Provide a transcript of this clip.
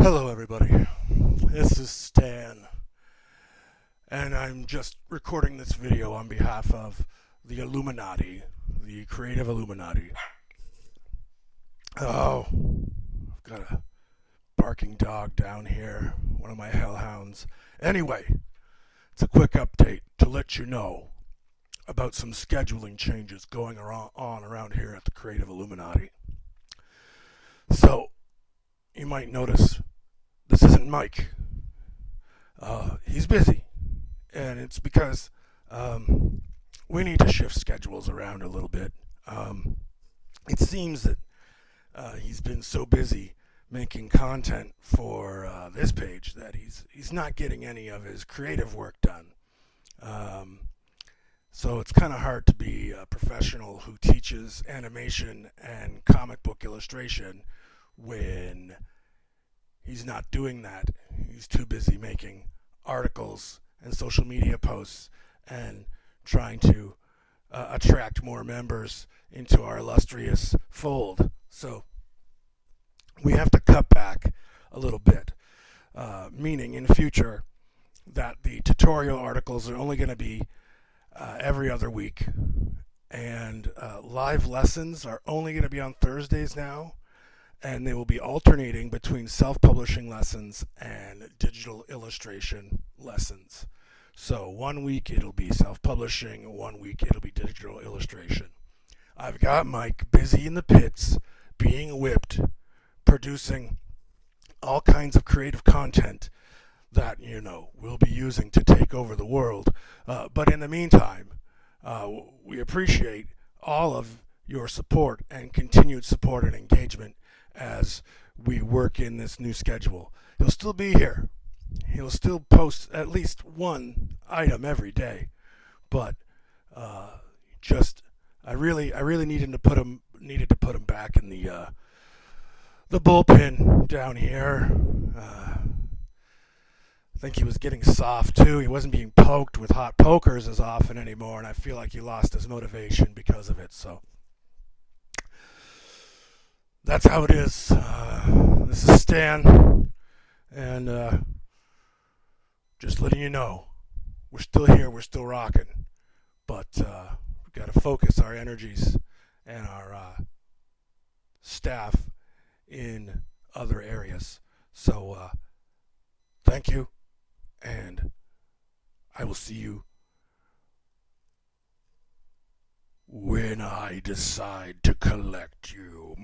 Hello, everybody. This is Stan, and I'm just recording this video on behalf of the Illuminati, the Creative Illuminati. Oh, I've got a barking dog down here, one of my hellhounds. Anyway, it's a quick update to let you know about some scheduling changes going on around here at the Creative Illuminati. So, you might notice this isn't Mike. He's busy, and it's because we need to shift schedules around a little bit. It seems that he's been so busy making content for this page that he's not getting any of his creative work done. So it's kind of hard to be a professional who teaches animation and comic book illustration when he's not doing that. He's too busy making articles and social media posts and trying to attract more members into our illustrious fold. So we have to cut back a little bit, meaning in the future that the tutorial articles are only going to be every other week, and live lessons are only going to be on Thursdays now, and they will be alternating between self-publishing lessons and digital illustration lessons. So 1 week it'll be self-publishing, 1 week it'll be digital illustration. I've got Mike busy in the pits, being whipped, producing all kinds of creative content that, we'll be using to take over the world. But in the meantime, we appreciate all of your support and continued support and engagement as we work in this new schedule. He'll still be here. He'll still post at least one item every day, but I really needed to put him back in the bullpen down here. I think he was getting soft too. He wasn't being poked with hot pokers as often anymore, and I feel like he lost his motivation because of it. So that's how it is. This is Stan, and just letting you know, we're still here, we're still rocking, but we've got to focus our energies and our staff in other areas. So thank you, and I will see you when I decide to collect you.